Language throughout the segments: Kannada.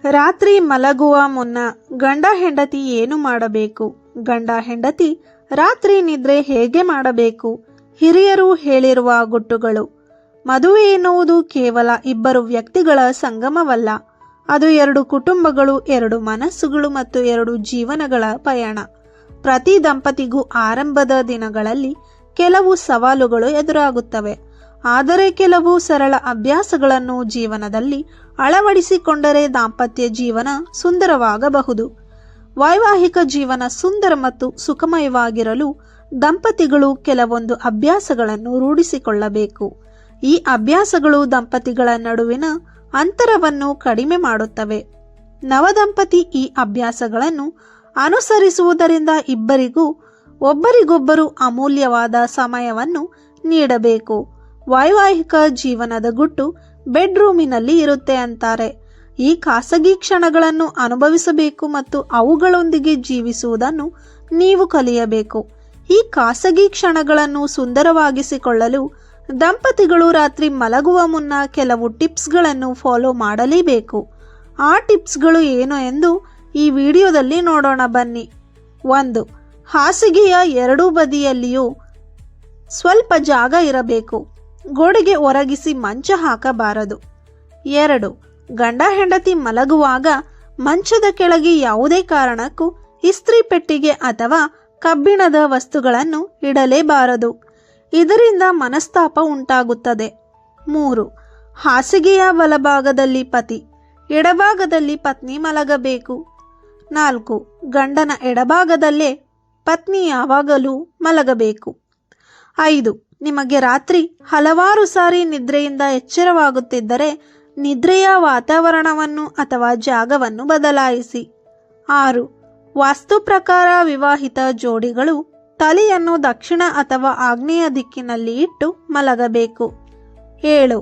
ರಾತ್ರಿ ಮಲಗುವ ಮುನ್ನ ಗಂಡ ಹೆಂಡತಿ ಏನು ಮಾಡಬೇಕು? ಗಂಡ ಹೆಂಡತಿ ರಾತ್ರಿ ನಿದ್ರೆ ಹೇಗೆ ಮಾಡಬೇಕು? ಹಿರಿಯರು ಹೇಳಿರುವ ಗುಟ್ಟುಗಳು. ಮದುವೆ ಎನ್ನುವುದು ಕೇವಲ ಇಬ್ಬರು ವ್ಯಕ್ತಿಗಳ ಸಂಗಮವಲ್ಲ. ಅದು ಎರಡು ಕುಟುಂಬಗಳು, ಎರಡು ಮನಸ್ಸುಗಳು ಮತ್ತು ಎರಡು ಜೀವನಗಳ ಪಯಣ. ಪ್ರತಿ ದಂಪತಿಗೂ ಆರಂಭದ ದಿನಗಳಲ್ಲಿ ಕೆಲವು ಸವಾಲುಗಳು ಎದುರಾಗುತ್ತವೆ. ಆದರೆ ಕೆಲವು ಸರಳ ಅಭ್ಯಾಸಗಳನ್ನು ಜೀವನದಲ್ಲಿ ಅಳವಡಿಸಿಕೊಂಡರೆ ದಾಂಪತ್ಯ ಜೀವನ ಸುಂದರವಾಗಬಹುದು. ವೈವಾಹಿಕ ಜೀವನ ಸುಂದರ ಮತ್ತು ಸುಖಮಯವಾಗಿರಲು ದಂಪತಿಗಳು ಕೆಲವೊಂದು ಅಭ್ಯಾಸಗಳನ್ನು ರೂಢಿಸಿಕೊಳ್ಳಬೇಕು. ಈ ಅಭ್ಯಾಸಗಳು ದಂಪತಿಗಳ ನಡುವಿನ ಅಂತರವನ್ನು ಕಡಿಮೆ ಮಾಡುತ್ತವೆ. ನವದಂಪತಿ ಈ ಅಭ್ಯಾಸಗಳನ್ನು ಅನುಸರಿಸುವುದರಿಂದ ಇಬ್ಬರಿಗೂ ಒಬ್ಬರಿಗೊಬ್ಬರು ಅಮೂಲ್ಯವಾದ ಸಮಯವನ್ನು ನೀಡಬೇಕು. ವೈವಾಹಿಕ ಜೀವನದ ಗುಟ್ಟು ಬೆಡ್ರೂಮಿನಲ್ಲಿ ಇರುತ್ತೆ ಅಂತಾರೆ. ಈ ಖಾಸಗಿ ಕ್ಷಣಗಳನ್ನು ಅನುಭವಿಸಬೇಕು ಮತ್ತು ಅವುಗಳೊಂದಿಗೆ ಜೀವಿಸುವುದನ್ನು ನೀವು ಕಲಿಯಬೇಕು. ಈ ಖಾಸಗಿ ಕ್ಷಣಗಳನ್ನು ಸುಂದರವಾಗಿಸಿಕೊಳ್ಳಲು ದಂಪತಿಗಳು ರಾತ್ರಿ ಮಲಗುವ ಮುನ್ನ ಕೆಲವು ಟಿಪ್ಸ್ಗಳನ್ನು ಫಾಲೋ ಮಾಡಲೇಬೇಕು. ಆ ಟಿಪ್ಸ್ಗಳು ಏನು ಎಂದು ಈ ವಿಡಿಯೋದಲ್ಲಿ ನೋಡೋಣ ಬನ್ನಿ. 1. ಹಾಸಿಗೆಯ ಎರಡೂ ಬದಿಯಲ್ಲಿಯೂ ಸ್ವಲ್ಪ ಜಾಗ ಇರಬೇಕು. ಗೋಡೆಗೆ ಒರಗಿಸಿ ಮಂಚ ಹಾಕಬಾರದು. 2. ಗಂಡ ಹೆಂಡತಿ ಮಲಗುವಾಗ ಮಂಚದ ಕೆಳಗೆ ಯಾವುದೇ ಕಾರಣಕ್ಕೂ ಇಸ್ತ್ರಿ ಪೆಟ್ಟಿಗೆ ಅಥವಾ ಕಬ್ಬಿಣದ ವಸ್ತುಗಳನ್ನು ಇಡಲೇಬಾರದು. ಇದರಿಂದ ಮನಸ್ತಾಪ ಉಂಟಾಗುತ್ತದೆ. 3. ಹಾಸಿಗೆಯ ಬಲಭಾಗದಲ್ಲಿ ಪತಿ, ಎಡಭಾಗದಲ್ಲಿ ಪತ್ನಿ ಮಲಗಬೇಕು. 4. ಗಂಡನ ಎಡಭಾಗದಲ್ಲೇ ಪತ್ನಿ ಯಾವಾಗಲೂ ಮಲಗಬೇಕು. 5. ನಿಮಗೆ ರಾತ್ರಿ ಹಲವಾರು ಸಾರಿ ನಿದ್ರೆಯಿಂದ ಎಚ್ಚರವಾಗುತ್ತಿದ್ದರೆ ನಿದ್ರೆಯ ವಾತಾವರಣವನ್ನು ಅಥವಾ ಜಾಗವನ್ನು ಬದಲಾಯಿಸಿ. 6. ವಾಸ್ತು ಪ್ರಕಾರ ವಿವಾಹಿತ ಜೋಡಿಗಳು ತಲೆಯನ್ನು ದಕ್ಷಿಣ ಅಥವಾ ಆಗ್ನೇಯ ದಿಕ್ಕಿನಲ್ಲಿ ಇಟ್ಟು ಮಲಗಬೇಕು. 7.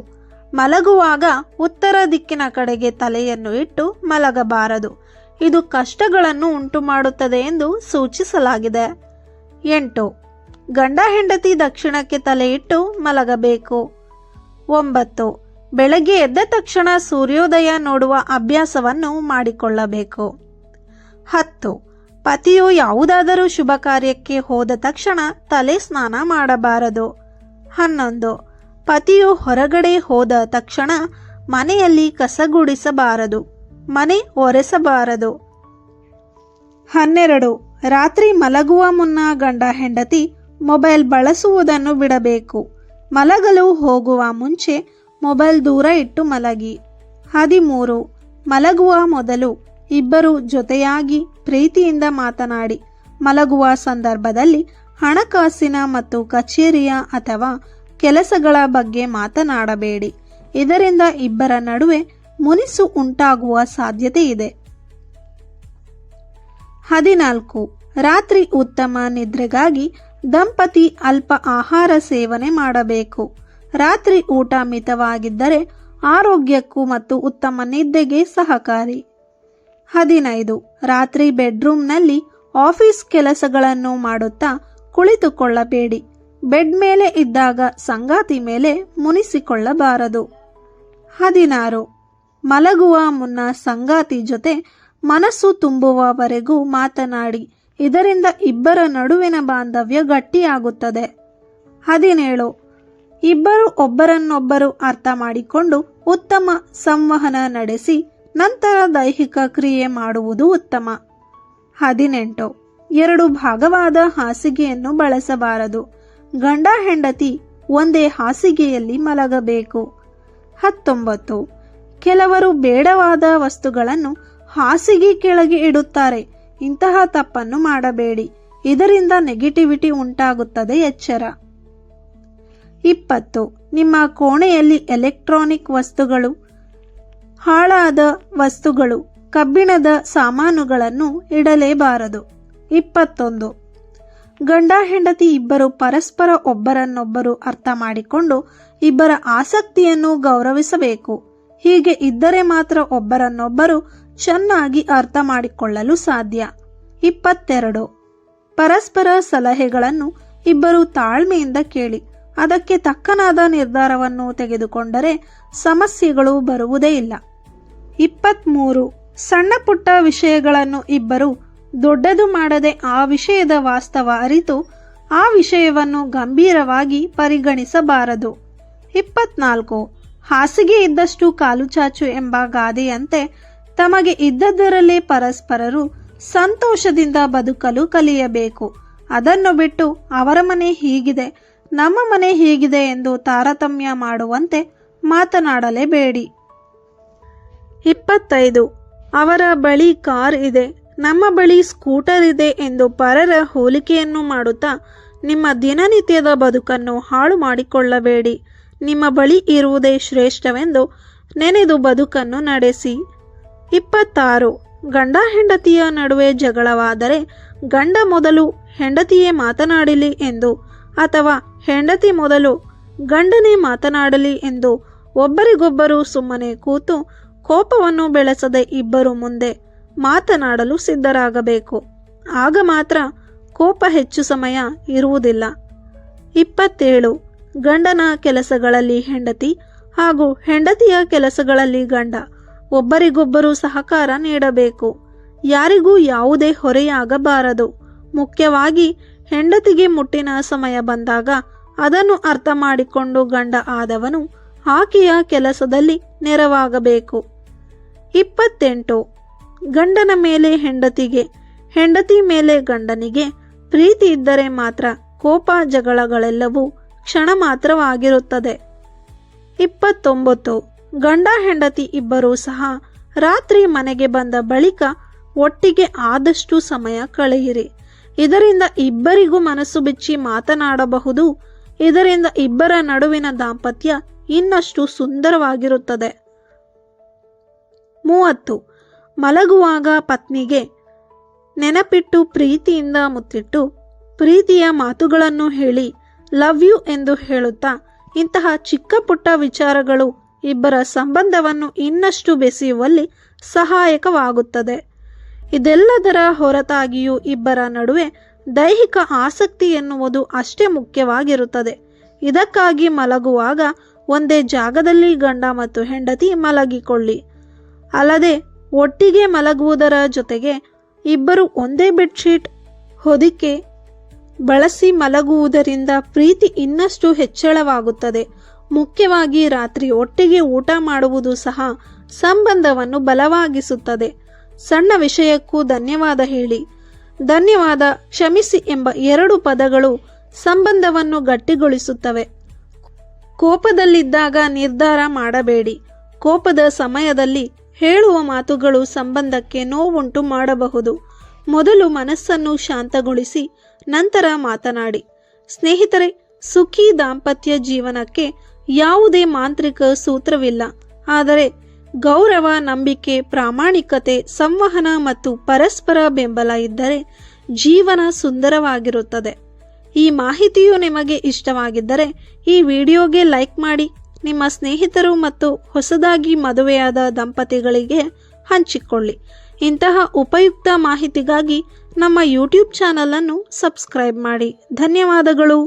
ಮಲಗುವಾಗ ಉತ್ತರ ದಿಕ್ಕಿನ ಕಡೆಗೆ ತಲೆಯನ್ನು ಇಟ್ಟು ಮಲಗಬಾರದು. ಇದು ಕಷ್ಟಗಳನ್ನು ಉಂಟುಮಾಡುತ್ತದೆ ಎಂದು ಸೂಚಿಸಲಾಗಿದೆ. 8. ಗಂಡ ಹೆಂಡತಿ ದಕ್ಷಿಣಕ್ಕೆ ತಲೆ ಇಟ್ಟು ಮಲಗಬೇಕು. 9. ಬೆಳಗ್ಗೆ ಎದ್ದ ತಕ್ಷಣ ಸೂರ್ಯೋದಯ ನೋಡುವ ಅಭ್ಯಾಸವನ್ನು ಮಾಡಿಕೊಳ್ಳಬೇಕು. 10. ಪತಿಯು ಯಾವುದಾದರೂ ಶುಭ ಕಾರ್ಯಕ್ಕೆ ಹೋದ ತಕ್ಷಣ ತಲೆ ಸ್ನಾನ ಮಾಡಬಾರದು. 11. ಪತಿಯು ಹೊರಗಡೆ ಹೋದ ತಕ್ಷಣ ಮನೆಯಲ್ಲಿ ಕಸಗುಡಿಸಬಾರದು, ಮನೆ ಒರೆಸಬಾರದು. 12. ರಾತ್ರಿ ಮಲಗುವ ಮುನ್ನ ಗಂಡ ಹೆಂಡತಿ ಮೊಬೈಲ್ ಬಳಸುವುದನ್ನು ಬಿಡಬೇಕು. ಮಲಗಲು ಹೋಗುವ ಮುಂಚೆ ಮೊಬೈಲ್ ದೂರ ಇಟ್ಟು ಮಲಗಿ. 13. ಮಲಗುವ ಮೊದಲು ಇಬ್ಬರು ಜೊತೆಯಾಗಿ ಪ್ರೀತಿಯಿಂದ ಮಾತನಾಡಿ. ಮಲಗುವ ಸಂದರ್ಭದಲ್ಲಿ ಹಣಕಾಸಿನ ಮತ್ತು ಕಚೇರಿಯ ಅಥವಾ ಕೆಲಸಗಳ ಬಗ್ಗೆ ಮಾತನಾಡಬೇಡಿ. ಇದರಿಂದ ಇಬ್ಬರ ನಡುವೆ ಮುನಿಸು ಉಂಟಾಗುವ ಸಾಧ್ಯತೆ ಇದೆ. 14. ರಾತ್ರಿ ಉತ್ತಮ ನಿದ್ರೆಗಾಗಿ ದಂಪತಿ ಅಲ್ಪ ಆಹಾರ ಸೇವನೆ ಮಾಡಬೇಕು. ರಾತ್ರಿ ಊಟ ಮಿತವಾಗಿದ್ದರೆ ಆರೋಗ್ಯಕ್ಕೂ ಮತ್ತು ಉತ್ತಮ ನಿದ್ದೆಗೆ ಸಹಕಾರಿ. 15. ರಾತ್ರಿ ಬೆಡ್ರೂಮ್ನಲ್ಲಿ ಆಫೀಸ್ ಕೆಲಸಗಳನ್ನು ಮಾಡುತ್ತಾ ಕುಳಿತುಕೊಳ್ಳಬೇಡಿ. ಬೆಡ್ ಮೇಲೆ ಇದ್ದಾಗ ಸಂಗಾತಿ ಮೇಲೆ ಮುನಿಸಿಕೊಳ್ಳಬಾರದು. 16. ಮಲಗುವ ಮುನ್ನ ಸಂಗಾತಿ ಜೊತೆ ಮನಸ್ಸು ತುಂಬುವವರೆಗೂ ಮಾತನಾಡಿ. ಇದರಿಂದ ಇಬ್ಬರ ನಡುವಿನ ಬಾಂಧವ್ಯ ಗಟ್ಟಿಯಾಗುತ್ತದೆ. 17. ಇಬ್ಬರು ಒಬ್ಬರನ್ನೊಬ್ಬರು ಅರ್ಥ ಮಾಡಿಕೊಂಡು ಉತ್ತಮ ಸಂವಹನ ನಡೆಸಿ ನಂತರ ದೈಹಿಕ ಕ್ರಿಯೆ ಮಾಡುವುದು ಉತ್ತಮ. 18. ಎರಡು ಭಾಗವಾದ ಹಾಸಿಗೆಯನ್ನು ಬಳಸಬಾರದು. ಗಂಡ ಹೆಂಡತಿ ಒಂದೇ ಹಾಸಿಗೆಯಲ್ಲಿ ಮಲಗಬೇಕು. 19. ಕೆಲವರು ಬೇಡವಾದ ವಸ್ತುಗಳನ್ನು ಹಾಸಿಗೆ ಕೆಳಗೆ ಇಡುತ್ತಾರೆ. ಇಂತಹ ತಪ್ಪನ್ನು ಮಾಡಬೇಡಿ. ಇದರಿಂದ ನೆಗೆಟಿವಿಟಿ ಉಂಟಾಗುತ್ತದೆ, ಎಚ್ಚರ. 20. ನಿಮ್ಮ ಕೋಣೆಯಲ್ಲಿ ಎಲೆಕ್ಟ್ರಾನಿಕ್ ವಸ್ತುಗಳು, ಹಾಳಾದ ವಸ್ತುಗಳು, ಕಬ್ಬಿಣದ ಸಾಮಾನುಗಳನ್ನು ಇಡಲೇಬಾರದು. 21. ಗಂಡ ಹೆಂಡತಿ ಇಬ್ಬರು ಪರಸ್ಪರ ಒಬ್ಬರನ್ನೊಬ್ಬರು ಅರ್ಥ ಮಾಡಿಕೊಂಡು ಇಬ್ಬರ ಆಸಕ್ತಿಯನ್ನು ಗೌರವಿಸಬೇಕು. ಹೀಗೆ ಇದ್ದರೆ ಮಾತ್ರ ಒಬ್ಬರನ್ನೊಬ್ಬರು ಚೆನ್ನಾಗಿ ಅರ್ಥ ಮಾಡಿಕೊಳ್ಳಲು ಸಾಧ್ಯ. 22. ಪರಸ್ಪರ ಸಲಹೆಗಳನ್ನು ಇಬ್ಬರು ತಾಳ್ಮೆಯಿಂದ ಕೇಳಿ ಅದಕ್ಕೆ ತಕ್ಕನಾದ ನಿರ್ಧಾರವನ್ನು ತೆಗೆದುಕೊಂಡರೆ ಸಮಸ್ಯೆಗಳು ಬರುವುದೇ ಇಲ್ಲ. 23. ಸಣ್ಣ ಪುಟ್ಟ ವಿಷಯಗಳನ್ನು ಇಬ್ಬರು ದೊಡ್ಡದು ಮಾಡದೆ ಆ ವಿಷಯದ ವಾಸ್ತವ ಅರಿತು ಆ ವಿಷಯವನ್ನು ಗಂಭೀರವಾಗಿ ಪರಿಗಣಿಸಬಾರದು. 24. ಹಾಸಿಗೆ ಇದ್ದಷ್ಟು ಕಾಲು ಚಾಚು ಎಂಬ ಗಾದೆಯಂತೆ ತಮಗೆ ಇದ್ದದ್ದರಲ್ಲೇ ಪರಸ್ಪರರು ಸಂತೋಷದಿಂದ ಬದುಕಲು ಕಲಿಯಬೇಕು. ಅದನ್ನು ಬಿಟ್ಟು ಅವರ ಮನೆ ಹೀಗಿದೆ, ನಮ್ಮ ಮನೆ ಹೀಗಿದೆ ಎಂದು ತಾರತಮ್ಯ ಮಾಡುವಂತೆ ಮಾತನಾಡಲೇಬೇಡಿ. 25. ಅವರ ಬಳಿ ಕಾರ್ ಇದೆ, ನಮ್ಮ ಬಳಿ ಸ್ಕೂಟರ್ ಇದೆ ಎಂದು ಪರರ ಹೋಲಿಕೆಯನ್ನು ಮಾಡುತ್ತಾ ನಿಮ್ಮ ದಿನನಿತ್ಯದ ಬದುಕನ್ನು ಹಾಳು ಮಾಡಿಕೊಳ್ಳಬೇಡಿ. ನಿಮ್ಮ ಬಳಿ ಇರುವುದೇ ಶ್ರೇಷ್ಠವೆಂದು ನೆನೆದು ಬದುಕನ್ನು ನಡೆಸಿ. 26. ಗಂಡ ಹೆಂಡತಿಯ ನಡುವೆ ಜಗಳವಾದರೆ ಗಂಡ ಮೊದಲು ಹೆಂಡತಿಯೇ ಮಾತನಾಡಲಿ ಎಂದು ಅಥವಾ ಹೆಂಡತಿ ಮೊದಲು ಗಂಡನೇ ಮಾತನಾಡಲಿ ಎಂದು ಒಬ್ಬರಿಗೊಬ್ಬರು ಸುಮ್ಮನೆ ಕೂತು ಕೋಪವನ್ನು ಬೆಳೆಸದೆ ಇಬ್ಬರು ಮುಂದೆ ಮಾತನಾಡಲು ಸಿದ್ಧರಾಗಬೇಕು. ಆಗ ಮಾತ್ರ ಕೋಪ ಹೆಚ್ಚು ಸಮಯ ಇರುವುದಿಲ್ಲ. 27. ಗಂಡನ ಕೆಲಸಗಳಲ್ಲಿ ಹೆಂಡತಿ ಹಾಗೂ ಹೆಂಡತಿಯ ಕೆಲಸಗಳಲ್ಲಿ ಗಂಡ ಒಬ್ಬರಿಗೊಬ್ಬರು ಸಹಕಾರ ನೀಡಬೇಕು. ಯಾರಿಗೂ ಯಾವುದೇ ಹೊರೆಯಾಗಬಾರದು. ಮುಖ್ಯವಾಗಿ ಹೆಂಡತಿಗೆ ಮುಟ್ಟಿನ ಸಮಯ ಬಂದಾಗ ಅದನ್ನು ಅರ್ಥ ಮಾಡಿಕೊಂಡು ಗಂಡ ಆದವನು ಆಕೆಯ ಕೆಲಸದಲ್ಲಿ ನೆರವಾಗಬೇಕು. 28. ಗಂಡನ ಮೇಲೆ ಹೆಂಡತಿಗೆ, ಹೆಂಡತಿ ಮೇಲೆ ಗಂಡನಿಗೆ ಪ್ರೀತಿ ಇದ್ದರೆ ಮಾತ್ರ ಕೋಪ ಜಗಳಗಳೆಲ್ಲವೂ ಕ್ಷಣ ಮಾತ್ರವಾಗಿರುತ್ತದೆ. 29. ಗಂಡ ಹೆಂಡತಿ ಇಬ್ಬರೂ ಸಹ ರಾತ್ರಿ ಮನೆಗೆ ಬಂದ ಬಳಿಕ ಒಟ್ಟಿಗೆ ಆದಷ್ಟು ಸಮಯ ಕಳೆಯಿರಿ. ಇದರಿಂದ ಇಬ್ಬರಿಗೂ ಮನಸ್ಸು ಬಿಚ್ಚಿ ಮಾತನಾಡಬಹುದು. ಇದರಿಂದ ಇಬ್ಬರ ನಡುವಿನ ದಾಂಪತ್ಯ ಇನ್ನಷ್ಟು ಸುಂದರವಾಗಿರುತ್ತದೆ. 30. ಮಲಗುವಾಗ ಪತ್ನಿಗೆ ನೆನಪಿಟ್ಟು ಪ್ರೀತಿಯಿಂದ ಮುತ್ತಿಟ್ಟು ಪ್ರೀತಿಯ ಮಾತುಗಳನ್ನು ಹೇಳಿ ಲವ್ ಯು ಎಂದು ಹೇಳುತ್ತಾ ಇಂತಹ ಚಿಕ್ಕ ಪುಟ್ಟ ವಿಚಾರಗಳು ಇಬ್ಬರ ಸಂಬಂಧವನ್ನು ಇನ್ನಷ್ಟು ಬೆಸೆಯುವಲ್ಲಿ ಸಹಾಯಕವಾಗುತ್ತದೆ. ಇದೆಲ್ಲದರ ಹೊರತಾಗಿಯೂ ಇಬ್ಬರ ನಡುವೆ ದೈಹಿಕ ಆಸಕ್ತಿ ಎನ್ನುವುದು ಅಷ್ಟೇ ಮುಖ್ಯವಾಗಿರುತ್ತದೆ. ಇದಕ್ಕಾಗಿ ಮಲಗುವಾಗ ಒಂದೇ ಜಾಗದಲ್ಲಿ ಗಂಡ ಮತ್ತು ಹೆಂಡತಿ ಮಲಗಿಕೊಳ್ಳಿ. ಅಲ್ಲದೆ ಒಟ್ಟಿಗೆ ಮಲಗುವುದರ ಜೊತೆಗೆ ಇಬ್ಬರು ಒಂದೇ ಬೆಡ್ಶೀಟ್ ಹೊದಿಕೆ ಬಳಸಿ ಮಲಗುವುದರಿಂದ ಪ್ರೀತಿ ಇನ್ನಷ್ಟು ಹೆಚ್ಚಳವಾಗುತ್ತದೆ. ಮುಖ್ಯವಾಗಿ ರಾತ್ರಿ ಒಟ್ಟಿಗೆ ಊಟ ಮಾಡುವುದು ಸಹ ಸಂಬಂಧವನ್ನು ಬಲವಾಗಿಸುತ್ತದೆ. ಸಣ್ಣ ವಿಷಯಕ್ಕೂ ಧನ್ಯವಾದ ಹೇಳಿ, ಧನ್ಯವಾದ, ಕ್ಷಮಿಸಿ ಎಂಬ 2 ಪದಗಳು ಸಂಬಂಧವನ್ನು ಗಟ್ಟಿಗೊಳಿಸುತ್ತವೆ. ಕೋಪದಲ್ಲಿದ್ದಾಗ ನಿರ್ಧಾರ ಮಾಡಬೇಡಿ. ಕೋಪದ ಸಮಯದಲ್ಲಿ ಹೇಳುವ ಮಾತುಗಳು ಸಂಬಂಧಕ್ಕೆ ನೋವುಂಟು ಮಾಡಬಹುದು. ಮೊದಲು ಮನಸ್ಸನ್ನು ಶಾಂತಗೊಳಿಸಿ ನಂತರ ಮಾತನಾಡಿ. ಸ್ನೇಹಿತರೆ, ಸುಖಿ ದಾಂಪತ್ಯ ಜೀವನಕ್ಕೆ ಯಾವುದೇ ಮಾಂತ್ರಿಕ ಸೂತ್ರವಿಲ್ಲ. ಆದರೆ ಗೌರವ, ನಂಬಿಕೆ, ಪ್ರಾಮಾಣಿಕತೆ, ಸಂವಹನ ಮತ್ತು ಪರಸ್ಪರ ಬೆಂಬಲ ಇದ್ದರೆ ಜೀವನ ಸುಂದರವಾಗಿರುತ್ತದೆ. ಈ ಮಾಹಿತಿಯು ನಿಮಗೆ ಇಷ್ಟವಾಗಿದ್ದರೆ ಈ ವಿಡಿಯೋಗೆ ಲೈಕ್ ಮಾಡಿ, ನಿಮ್ಮ ಸ್ನೇಹಿತರು ಮತ್ತು ಹೊಸದಾಗಿ ಮದುವೆಯಾದ ದಂಪತಿಗಳಿಗೆ ಹಂಚಿಕೊಳ್ಳಿ. ಇಂತಹ ಉಪಯುಕ್ತ ಮಾಹಿತಿಗಾಗಿ ನಮ್ಮ ಯೂಟ್ಯೂಬ್ ಚಾನಲ್ ಅನ್ನು ಸಬ್ಸ್ಕ್ರೈಬ್ ಮಾಡಿ. ಧನ್ಯವಾದಗಳು.